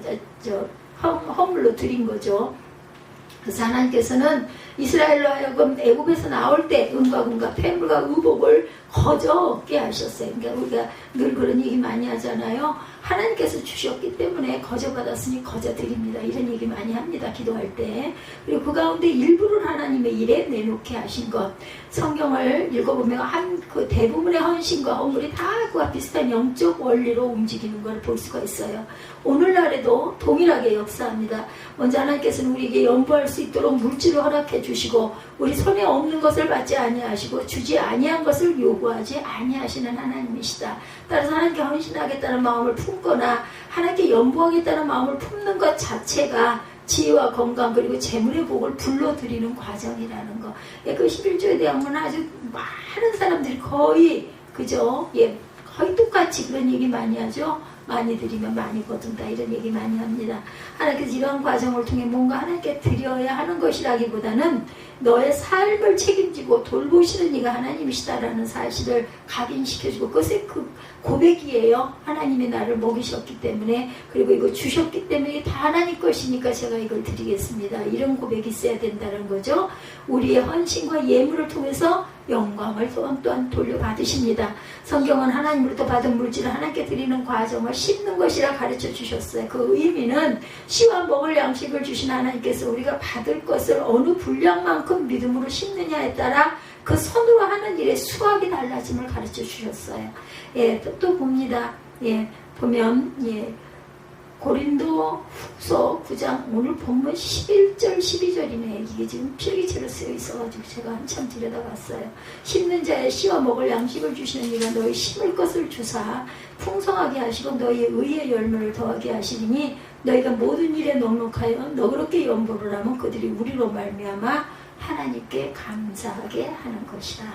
헌물로 드린 거죠. 그래서 하나님께서는 이스라엘로 하여금 애굽에서 나올 때 은과 금과 폐물과 의복을 거저 얻게 하셨어요. 그러니까 우리가 늘 그런 얘기 많이 하잖아요. 하나님께서 주셨기 때문에 거저 받았으니 거저 드립니다. 이런 얘기 많이 합니다. 기도할 때. 그리고 그 가운데 일부를 하나님의 일에 내놓게 하신 것. 성경을 읽어보면 그 대부분의 헌신과 헌물이 다 그와 비슷한 영적 원리로 움직이는 걸 볼 수가 있어요. 오늘날에도 동일하게 역사합니다. 먼저 하나님께서는 우리에게 연보할 수 있도록 물질을 허락해 주시고 우리 손에 없는 것을 받지 아니하시고 주지 아니한 것을 요구하지 아니하시는 하나님이시다. 따라서 하나님께 헌신하겠다는 마음을 품거나 하나님께 연보하겠다는 마음을 품는 것 자체가 지혜와 건강 그리고 재물의 복을 불러들이는 과정이라는 거. 그 11조에 대한 건 아주 많은 사람들이 거의 그죠? 거의 똑같이 그런 얘기 많이 하죠. 많이 드리면 많이 거둔다 이런 얘기 많이 합니다. 하나님께서 이런 과정을 통해 뭔가 하나님께 드려야 하는 것이라기보다는 너의 삶을 책임지고 돌보시는 이가 하나님이시다라는 사실을 각인시켜주고 그것의 그 고백이에요. 하나님이 나를 먹이셨기 때문에 그리고 이거 주셨기 때문에 다 하나님 것이니까 제가 이걸 드리겠습니다. 이런 고백이 있어야 된다는 거죠. 우리의 헌신과 예물을 통해서 영광을 또한 돌려받으십니다. 성경은 하나님으로부터 받은 물질을 하나님께 드리는 과정을 심는 것이라 가르쳐 주셨어요. 그 의미는 씨와 먹을 양식을 주신 하나님께서 우리가 받을 것을 어느 분량만큼 믿음으로 심느냐에 따라 그 손으로 하는 일의 수확이 달라짐을 가르쳐 주셨어요. 또 봅니다. 보면 고린도 후서 9장 오늘 본문 11절 12절이네. 이게 지금 필기체로 쓰여 있어가지고 제가 한참 들여다봤어요. 심는 자의 씨와 먹을 양식을 주시는 이가 너희 심을 것을 주사 풍성하게 하시고 너희의 의의 열매를 더하게 하시리니 너희가 모든 일에 넉넉하여 너그럽게 연보를 하면 그들이 우리로 말미암아 하나님께 감사하게 하는 것이라.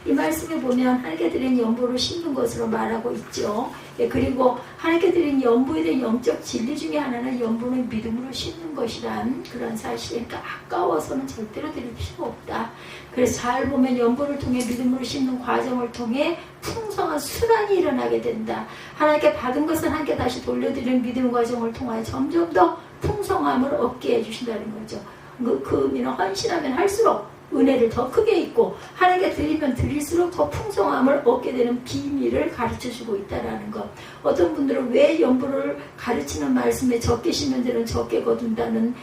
이 말씀에 보면 하나님께 드린 연보를 심는 것으로 말하고 있죠. 예, 그리고 하나님께 드린 연보에 대한 영적 진리 중에 하나는 연보는 믿음으로 심는 것이란 그런 사실이니까 아까워서는 절대로 드릴 필요가 없다. 그래서 잘 보면 연보를 통해 믿음으로 심는 과정을 통해 풍성한 순환이 일어나게 된다. 하나님께 받은 것을 하나님께 다시 돌려드리는 믿음 과정을 통하여 점점 더 풍성함을 얻게 해주신다는 거죠. 그 의미는 헌신하면 할수록 은혜를 더 크게 있고 하나님께 드리면 드릴수록 더 풍성함을 얻게 되는 비밀을 가르쳐주고 있다는 것. 어떤 분들은 왜 연보를 가르치는 말씀에 적게 심는 데는 적게 거둔다는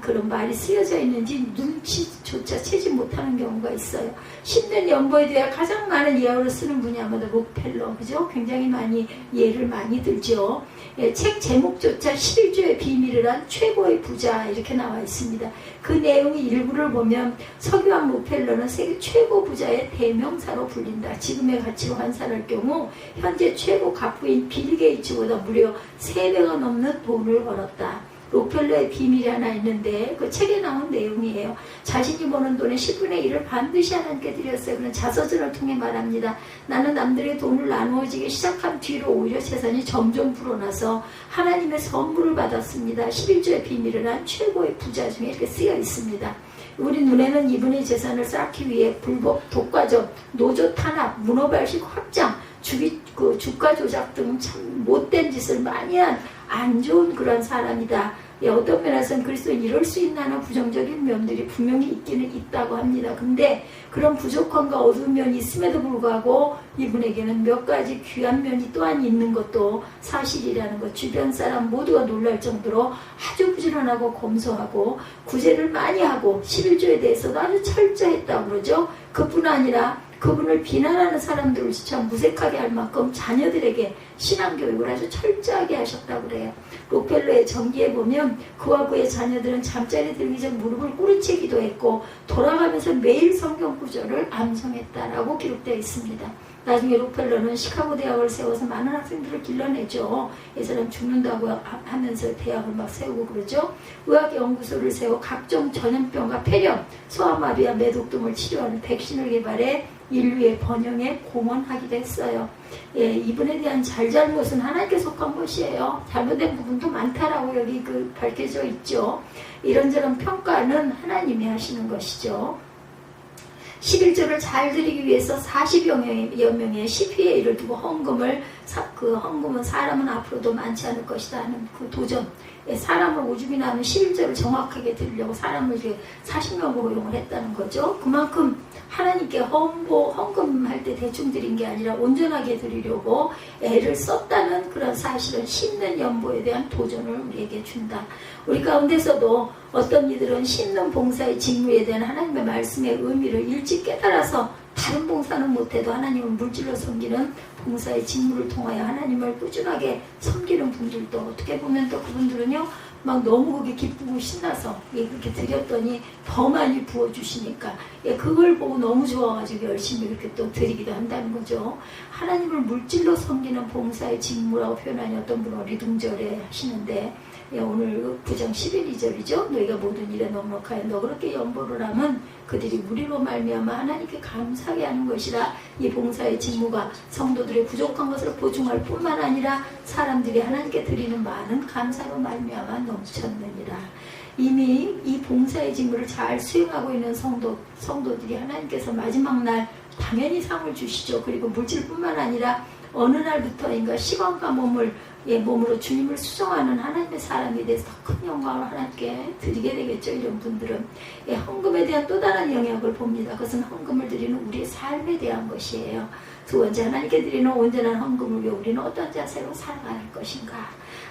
그런 말이 쓰여져 있는지 눈치조차 채지 못하는 경우가 있어요. 심는 연보에 대해 가장 많은 예어를 쓰는 분이 아마도 록펠러, 그죠? 굉장히 많이 예를 많이 들죠. 예, 책 제목조차 11조의 비밀을 한 최고의 부자 이렇게 나와 있습니다. 그 내용의 일부를 보면 석유왕 록펠러는 세계 최고 부자의 대명사로 불린다. 지금의 가치로 환산할 경우 현재 최고 갑부인 빌 게이츠보다 무려 3배가 넘는 돈을 벌었다. 록펠러의 비밀이 하나 있는데 그 책에 나온 내용이에요. 자신이 버는 돈의 10분의 1을 반드시 하나님께 드렸어요. 그런 자서전을 통해 말합니다. 나는 남들의 돈을 나누어지기 시작한 뒤로 오히려 재산이 점점 불어나서 하나님의 선물을 받았습니다. 11조의 비밀을 한 최고의 부자 중에 이렇게 쓰여 있습니다. 우리 눈에는 이분의 재산을 쌓기 위해 불법 독과점, 노조 탄압, 문어발식 확장, 주가 조작 등 참 못된 짓을 많이 한 안 좋은 그런 사람이다. 예, 어떤 면에서는 그리스도는 이럴 수 있나는 부정적인 면들이 분명히 있기는 있다고 합니다. 근데 그런 부족함과 어두운 면이 있음에도 불구하고 이분에게는 몇 가지 귀한 면이 또한 있는 것도 사실이라는 것. 주변 사람 모두가 놀랄 정도로 아주 부지런하고 검소하고 구제를 많이 하고 11조에 대해서도 아주 철저했다고 그러죠. 그뿐 아니라 그분을 비난하는 사람들을 참 무색하게 할 만큼 자녀들에게 신앙교육을 아주 철저하게 하셨다고 그래요. 록펠러의 전기에 보면 그와 그의 자녀들은 잠자리 들기 전 무릎을 꿇으채 기도했고 돌아가면서 매일 성경 구절을 암송했다라고 기록되어 있습니다. 나중에 록펠러는 시카고 대학을 세워서 많은 학생들을 길러내죠. 이 사람 죽는다고 하면서 대학을 막 세우고 그러죠. 의학연구소를 세워 각종 전염병과 폐렴, 소아마비와 매독 등을 치료하는 백신을 개발해 인류의 번영에 공헌하기도 했어요. 예, 이분에 대한 잘잘못은 하나님께 속한 것이에요. 잘못된 부분도 많다라고 여기 밝혀져 있죠. 이런저런 평가는 하나님이 하시는 것이죠. 11조를 잘 드리기 위해서 40여 명의 시피에이를 두고 헌금은 사람은 앞으로도 많지 않을 것이다 하는 그 도전. 사람을 오죽이나 하면 11조를 정확하게 드리려고 사람을 이렇게 40명으로 고용을 했다는 거죠. 그만큼 하나님께 헌금할 때 대충 드린 게 아니라 온전하게 드리려고 애를 썼다는 그런 사실은 심는 연보에 대한 도전을 우리에게 준다. 우리 가운데서도 어떤 이들은 심는 봉사의 직무에 대한 하나님의 말씀의 의미를 일찍 깨달아서 다른 봉사는 못해도 하나님을 물질로 섬기는 봉사의 직무를 통하여 하나님을 꾸준하게 섬기는 분들도 어떻게 보면 또 그분들은요 막 너무 그게 기쁘고 신나서 그렇게 드렸더니 더 많이 부어주시니까 그걸 보고 너무 좋아가지고 열심히 이렇게 또 드리기도 한다는 거죠. 하나님을 물질로 섬기는 봉사의 직무라고 표현하니 어떤 분은 어리둥절해 하시는데 오늘 9장 11절이죠. 너희가 모든 일에 넉넉하여 너 그렇게 연보를 하면 그들이 우리로 말미암아 하나님께 감사하게 하는 것이라. 이 봉사의 직무가 성도들의 부족한 것을 보충할 뿐만 아니라 사람들이 하나님께 드리는 많은 감사로 말미암아 넘쳤느니라. 이미 이 봉사의 직무를 잘 수행하고 있는 성도들이 하나님께서 마지막 날 당연히 상을 주시죠. 그리고 물질뿐만 아니라 어느 날부터인가 시간과 몸으로 주님을 수정하는 하나님의 사람이 돼서 더 큰 영광을 하나님께 드리게 되겠죠. 이런 분들은 헌금에 대한 또 다른 영역을 봅니다. 그것은 헌금을 드리는 우리의 삶에 대한 것이에요. 두 번째, 하나님께 드리는 온전한 헌금을 위해 우리는 어떤 자세로 살아갈 것인가.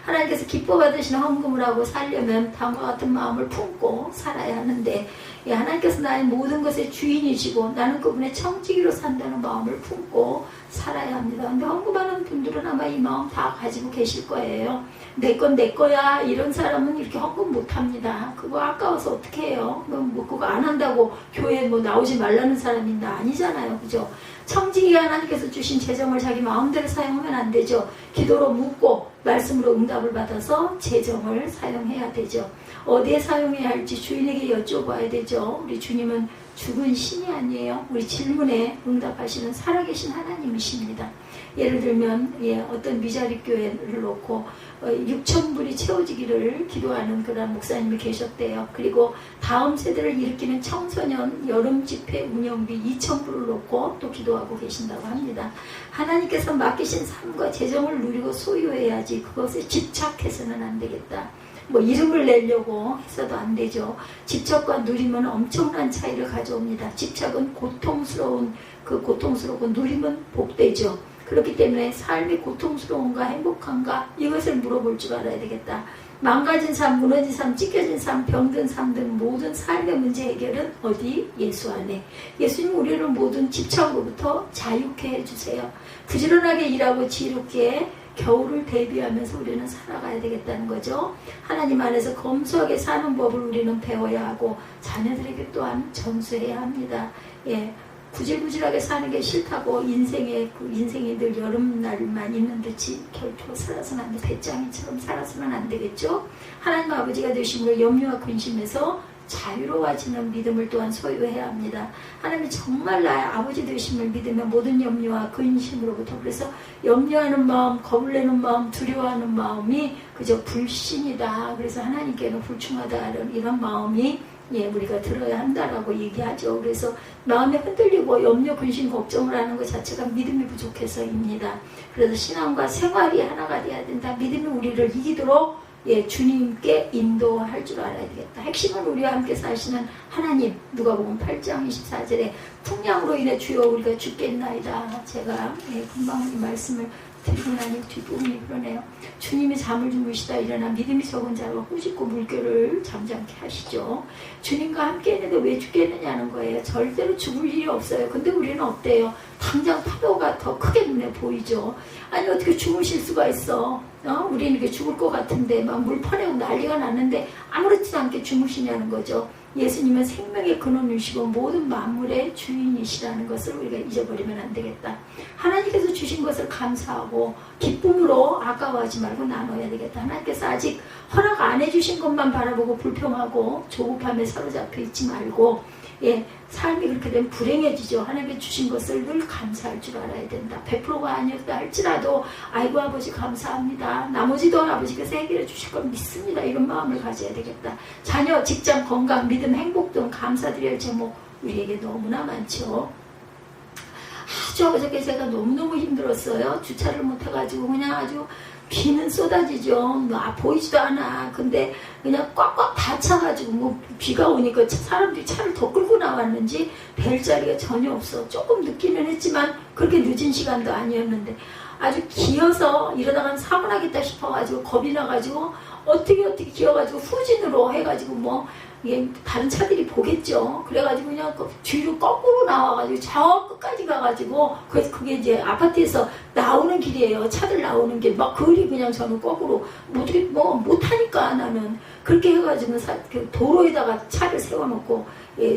하나님께서 기뻐 받으시는 헌금을 하고 살려면 다음과 같은 마음을 품고 살아야 하는데 하나님께서 나의 모든 것의 주인이시고 나는 그분의 청지기로 산다는 마음을 품고 살아야 합니다. 근데 헌금하는 분들은 아마 이 마음 다 가지고 계실 거예요. 내 건 내 거야 이런 사람은 이렇게 헌금 못합니다. 그거 아까워서 어떻게 해요? 그거 안 한다고 교회에 나오지 말라는 사람이 있나? 아니잖아요. 그죠? 청지기가 하나님께서 주신 재정을 자기 마음대로 사용하면 안 되죠. 기도로 묻고 말씀으로 응답을 받아서 재정을 사용해야 되죠. 어디에 사용해야 할지 주인에게 여쭤봐야 되죠. 우리 주님은 죽은 신이 아니에요. 우리 질문에 응답하시는 살아계신 하나님이십니다. 예를 들면 어떤 미자립 교회를 놓고 6,000불이 채워지기를 기도하는 그런 목사님이 계셨대요. 그리고 다음 세대를 일으키는 청소년 여름 집회 운영비 2,000불을 놓고 또 기도하고 계신다고 합니다. 하나님께서 맡기신 삶과 재정을 누리고 소유해야지 그것에 집착해서는 안 되겠다. 뭐 이름을 내려고 해서도 안 되죠. 집착과 누림은 엄청난 차이를 가져옵니다. 집착은 고통스럽고 누림은 복되죠. 그렇기 때문에 삶이 고통스러운가 행복한가 이것을 물어볼 줄 알아야 되겠다. 망가진 삶, 무너진 삶, 찢겨진 삶, 병든 삶 등 모든 삶의 문제 해결은 어디? 예수 안에. 예수님 우리를 모든 집착으로부터 자유케 해주세요. 부지런하게 일하고 지혜롭게 겨울을 대비하면서 우리는 살아가야 되겠다는 거죠. 하나님 안에서 검소하게 사는 법을 우리는 배워야 하고 자녀들에게 또한 전수해야 합니다. 구질구질하게 사는 게 싫다고 인생이 늘 여름날만 있는 듯이 결코 살아서는 안 돼. 배짱이처럼 살아서는 안 되겠죠. 하나님 아버지가 되심으로 염려와 근심에서 자유로워지는 믿음을 또한 소유해야 합니다. 하나님이 정말 나의 아버지 되심을 믿으면 모든 염려와 근심으로부터, 그래서 염려하는 마음, 겁을 내는 마음, 두려워하는 마음이 그저 불신이다. 그래서 하나님께는 불충하다는 이런 마음이 우리가 들어야 한다라고 얘기하죠. 그래서 마음에 흔들리고 염려, 근심, 걱정을 하는 것 자체가 믿음이 부족해서입니다. 그래서 신앙과 생활이 하나가 돼야 된다. 믿음이 우리를 이기도록 주님께 인도할 줄 알아야 되겠다. 핵심은 우리와 함께 사시는 하나님. 누가복음 8장 24절에 풍랑으로 인해 주여 우리가 죽겠나이다. 제가 금방 이 말씀을 드리고 나니 뒷부분이 그러네요. 주님이 잠을 주무시다 일어나 믿음이 적은 자와 꾸짖고 물결을 잠잠케 하시죠. 주님과 함께 했는데 왜 죽겠느냐는 거예요. 절대로 죽을 일이 없어요. 근데 우리는 어때요? 당장 파도가 더 크게 눈에 보이죠. 아니 어떻게 주무실 수가 있어? 우리는 이렇게 죽을 것 같은데 막 물 퍼내고 난리가 났는데 아무렇지도 않게 주무시냐는 거죠. 예수님은 생명의 근원이시고 모든 만물의 주인이시라는 것을 우리가 잊어버리면 안 되겠다. 하나님께서 주신 것을 감사하고 기쁨으로 아까워하지 말고 나눠야 되겠다. 하나님께서 아직 허락 안 해주신 것만 바라보고 불평하고 조급함에 사로잡혀 있지 말고 삶이 그렇게 되면 불행해지죠. 하나님께 주신 것을 늘 감사할 줄 알아야 된다. 100%가 아니었다 할지라도 아이고 아버지 감사합니다. 나머지도 아버지께서 해결해 주실 걸 믿습니다. 이런 마음을 가져야 되겠다. 자녀, 직장, 건강, 믿음, 행복 등 감사드려야 할 제목 우리에게 너무나 많죠. 아주 어저께 제가 너무너무 힘들었어요. 주차를 못해가지고 그냥 아주 비는 쏟아지죠. 보이지도 않아. 근데 그냥 꽉꽉 다 차가지고 비가 오니까 사람들이 차를 더 끌고 나왔는지 뵐 자리가 전혀 없어. 조금 늦기는 했지만 그렇게 늦은 시간도 아니었는데 아주 기어서 이러다가 사고 나겠다 싶어가지고 겁이 나가지고 어떻게 기어가지고 후진으로 해가지고 다른 차들이 보겠죠. 그래가지고 그냥 뒤로 거꾸로 나와가지고 저 끝까지 가가지고 그게 이제 아파트에서 나오는 길이에요. 차들 나오는 길. 막 그리 그냥 저는 거꾸로 어떻게 못하니까 나는 그렇게 해가지고 도로에다가 차를 세워놓고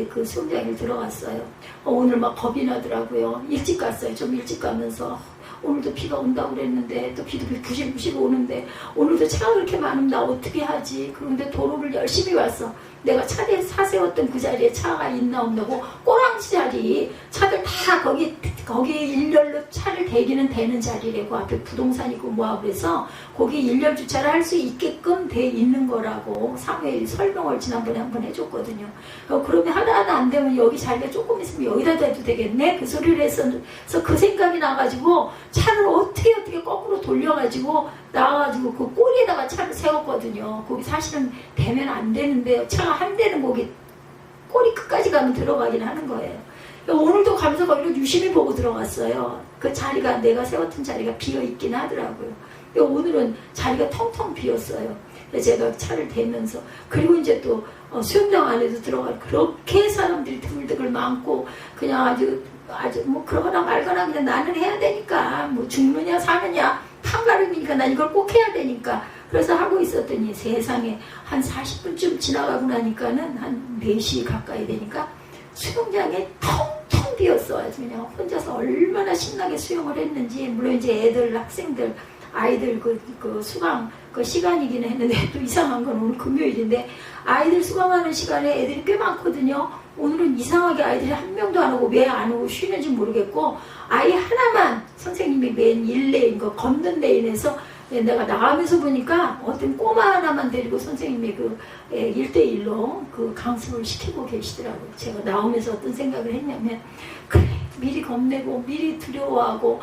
그 수영장에 들어갔어요. 오늘 막 겁이 나더라고요. 일찍 갔어요. 좀 일찍 가면서 오늘도 비가 온다고 그랬는데 또 비도 부실부실 오는데 오늘도 차가 그렇게 많으면 나 어떻게 하지? 그런데 도로를 열심히 왔어. 내가 차에 사세웠던 그 자리에 차가 있나 없나고 꼬랑지 자리 차들 다 거기 일렬로 차를 대기는 되는 자리래고 앞에 부동산 있고 그래서 거기 일렬 주차를 할 수 있게끔 돼 있는 거라고 사무엘이 설명을 지난번에 한번 해줬거든요. 그러면 하나도 안 되면 여기 자리가 조금 있으면 여기다 대도 되겠네? 그 소리를 해서 그 생각이 나가지고 차를 어떻게 거꾸로 돌려가지고 나와가지고 그 꼬리에다가 차를 세웠거든요. 거기 사실은 대면 안 되는데 차가 한 대는 거기 꼬리 끝까지 가면 들어가긴 하는 거예요. 오늘도 가면서 거기를 유심히 보고 들어갔어요. 그 자리가 내가 세웠던 자리가 비어있긴 하더라고요. 오늘은 자리가 텅텅 비었어요. 제가 차를 대면서 그리고 이제 또 수영장 안에도 들어가 그렇게 사람들이 드글드글 많고 그냥 아주 그러거나 말거나 그냥 나는 해야 되니까 죽느냐 사느냐 판가름이니까 난 이걸 꼭 해야 되니까 그래서 하고 있었더니 세상에 한 40분쯤 지나가고 나니까는 한 4시 가까이 되니까 수영장에 텅텅 비었어. 아주 그냥 혼자서 얼마나 신나게 수영을 했는지. 물론 이제 학생들 아이들 그 수강 그 시간이긴 했는데 또 이상한 건 오늘 금요일인데 아이들 수강하는 시간에 애들이 꽤 많거든요. 오늘은 이상하게 아이들이 한 명도 안 오고 왜 안 오고 쉬는지 모르겠고 아이 하나만 선생님이 맨 1레인 거 걷는 레인에서 내가 나가면서 보니까 어떤 꼬마 하나만 데리고 선생님이 그 1대1로 그 강습을 시키고 계시더라고요. 제가 나오면서 어떤 생각을 했냐면 그래 미리 겁내고 미리 두려워하고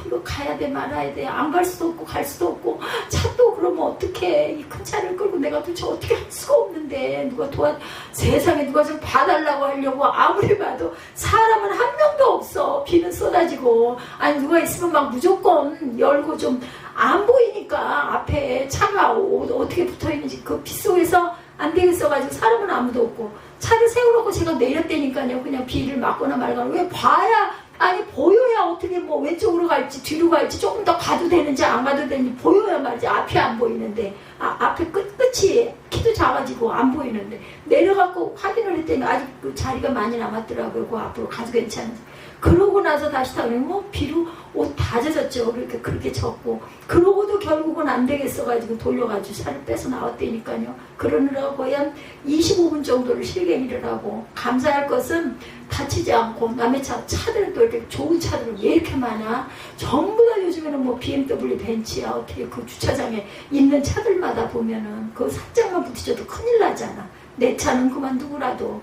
이거 가야 돼 말아야 돼 안 갈 수도 없고 갈 수도 없고 차도 그러면 어떡해 이 큰 차를 끌고 내가 도대체 어떻게 할 수가 없는데 누가 세상에 누가 좀 봐달라고 하려고 아무리 봐도 사람은 한 명도 없어. 비는 쏟아지고 아니 누가 있으면 막 무조건 열고 좀 안 보이니까 앞에 차가 어떻게 붙어있는지 그 비 속에서 안 되겠어가지고 사람은 아무도 없고 차를 세우려고 제가 내렸다니까요. 그냥 비를 맞거나 말거나 왜 봐야 아니 보여야 어떻게 뭐 왼쪽으로 갈지 뒤로 갈지 조금 더 가도 되는지 안 가도 되는지 보여야 말이지. 앞이 안 보이는데 앞에 끝이 키도 작아지고 안 보이는데 내려갖고 확인을 했더니 아직 그 자리가 많이 남았더라고요. 그 앞으로 가도 괜찮은지. 그러고 나서 다시 타면 뭐 비로 옷 다 젖었죠. 그렇게 젖고 그러고도 결국은 안 되겠어가지고 돌려가지고 차를 빼서 나왔다니까요. 그러느라고 거의 한 25분 정도를 실갱이를 하고 감사할 것은 다치지 않고 남의 차들은 또 이렇게 좋은 차들은 왜 이렇게 많아? 전부 다 요즘에는 뭐 BMW 벤츠야 어떻게 그 주차장에 있는 차들마다 보면은 그 살짝만 부딪혀도 큰일 나잖아. 내 차는 그만 두고라도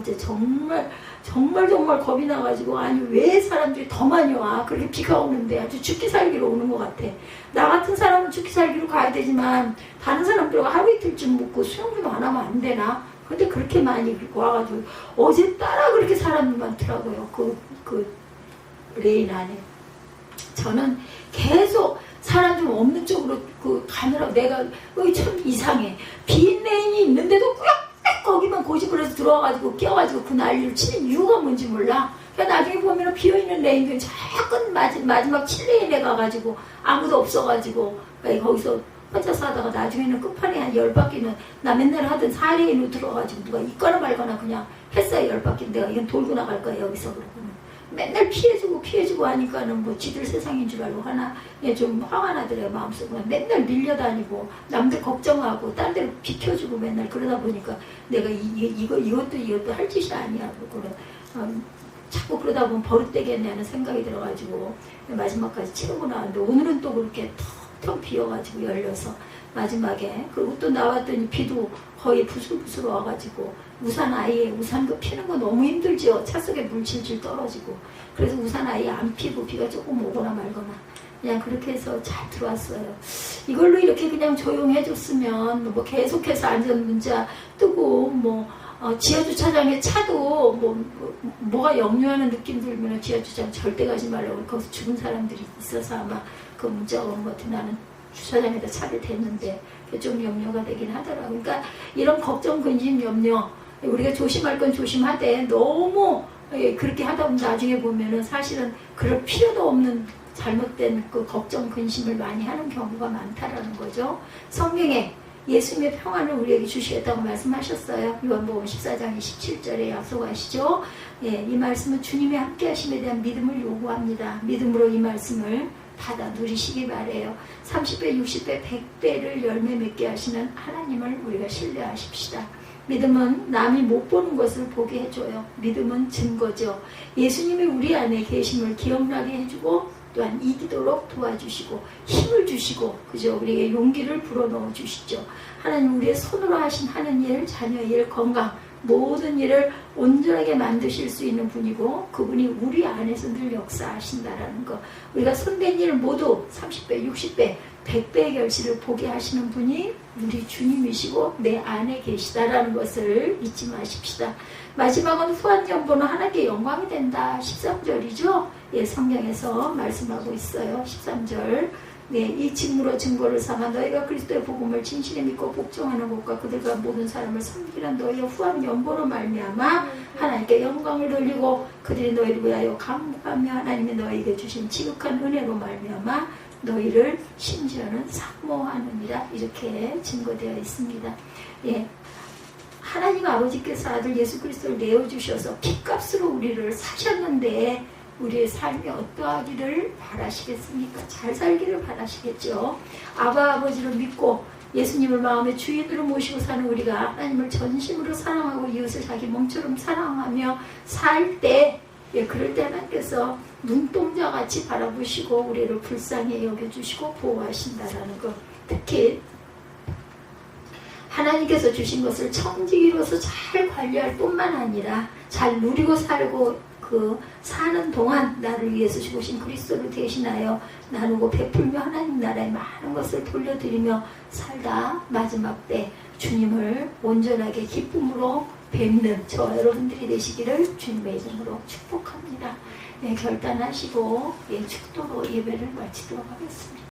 이제 정말 겁이 나가지고 아니 왜 사람들이 더 많이 와? 그렇게 비가 오는데 아주 죽기 살기로 오는 것 같아. 나 같은 사람은 죽기 살기로 가야 되지만 다른 사람들과 하루 이틀쯤 묵고 수영 좀 안 하면 안 되나? 근데 그렇게 많이 와가지고 어제 따라 그렇게 사람이 많더라고요. 그 레인 안에. 저는 계속 사람 좀 없는 쪽으로 가느라고 내가 참 이상해. 빈 레인이 있는데도 꾸역꾸역 거기만 고집을 해서 들어와가지고 끼어가지고 그 난리를 치는 이유가 뭔지 몰라. 그러니까 나중에 보면 비어있는 레인들이 자꾸 마지막 7레인에 가가지고 아무도 없어가지고 거기서 혼자서 하다가 나중에는 끝판에 한 10바퀴는 나 맨날 하던 4레인으로 들어가지고 누가 있거나 말거나 그냥 했어요. 10바퀴 내가 이건 돌고 나갈 거야 여기서. 그러고는 맨날 피해주고 하니까는 뭐 지들 세상인 줄 알고 하나 좀 화가 나더래요. 마음속으로 맨날 밀려다니고 남들 걱정하고 딴 데로 비켜주고 맨날 그러다 보니까 내가 이것도 할 짓이 아니야. 자꾸 그러다 보면 버릇되겠네 하는 생각이 들어가지고 마지막까지 치르고 나왔는데 오늘은 또 그렇게 텅텅 비어가지고 열려서 마지막에 그리고 또 나왔더니 비도 거의 부슬부슬 와가지고 우산 그 피는 거 너무 힘들죠. 차 속에 물 질질 떨어지고 그래서 우산 아예 안 피고 비가 조금 오거나 말거나 그냥 그렇게 해서 잘 들어왔어요. 이걸로 이렇게 그냥 조용해줬으면 뭐 계속해서 안전문자 뜨고 지하주차장에 차도 뭐가 역류하는 느낌 들면 지하주차장 절대 가지 말라고 거기서 죽은 사람들이 있어서 아마 그 문자가 온 것 같아. 나는 주차장에다 차를 댔는데 그게 좀 염려가 되긴 하더라고요. 그러니까 이런 걱정, 근심, 염려 우리가 조심할 건 조심하되 너무 그렇게 하다 보면 나중에 보면은 사실은 그럴 필요도 없는 잘못된 그 걱정, 근심을 많이 하는 경우가 많다라는 거죠. 성경에 예수님의 평안을 우리에게 주시겠다고 말씀하셨어요. 요한복음 14장 27절에 약속하시죠. 이 말씀은 주님의 함께 하심에 대한 믿음을 요구합니다. 믿음으로 이 말씀을 받아 누리시기 바래요. 30배, 60배, 100배를 열매 맺게 하시는 하나님을 우리가 신뢰하십시다. 믿음은 남이 못 보는 것을 보게 해줘요. 믿음은 증거죠. 예수님이 우리 안에 계심을 기억나게 해주고 또한 이기도록 도와주시고 힘을 주시고 그죠? 우리에게 용기를 불어넣어 주시죠. 하나님 우리의 손으로 하는 일, 자녀의 일, 건강 모든 일을 온전하게 만드실 수 있는 분이고 그분이 우리 안에서 늘 역사하신다라는 거. 우리가 손댄 일 모두 30배, 60배, 100배의 결실을 보게 하시는 분이 우리 주님이시고 내 안에 계시다라는 것을 잊지 마십시다. 마지막은 후한연보는 하나님께 영광이 된다. 13절이죠. 성경에서 말씀하고 있어요. 13절. 이 직무로 증거를 삼아 너희가 그리스도의 복음을 진실에 믿고 복종하는 것과 그들과 모든 사람을 섬기는 너희의 후한 연보로 말미암아 하나님께 영광을 돌리고 그들이 너희를 위하여 감사하며 하나님이 너희에게 주신 지극한 은혜로 말미암아 너희를 심지어는 사모하느니라. 이렇게 증거되어 있습니다. 하나님 아버지께서 아들 예수 그리스도를 내어주셔서 핏값으로 우리를 사셨는데 우리의 삶이 어떠하기를 바라시겠습니까? 잘 살기를 바라시겠죠. 아버지를 믿고 예수님을 마음의 주인으로 모시고 사는 우리가 하나님을 전심으로 사랑하고 이웃을 자기 몸처럼 사랑하며 살 때, 그럴 때 하나님께서 눈동자같이 바라보시고 우리를 불쌍히 여겨주시고 보호하신다라는 것. 특히 하나님께서 주신 것을 청지기로서 잘 관리할 뿐만 아니라 잘 누리고 살고 사는 동안 나를 위해서 죽으신 그리스도를 대신하여 나누고 베풀며 하나님 나라의 많은 것을 돌려드리며 살다 마지막 때 주님을 온전하게 기쁨으로 뵙는 저와 여러분들이 되시기를 주님의 이름으로 축복합니다. 결단하시고 축도로 예배를 마치도록 하겠습니다.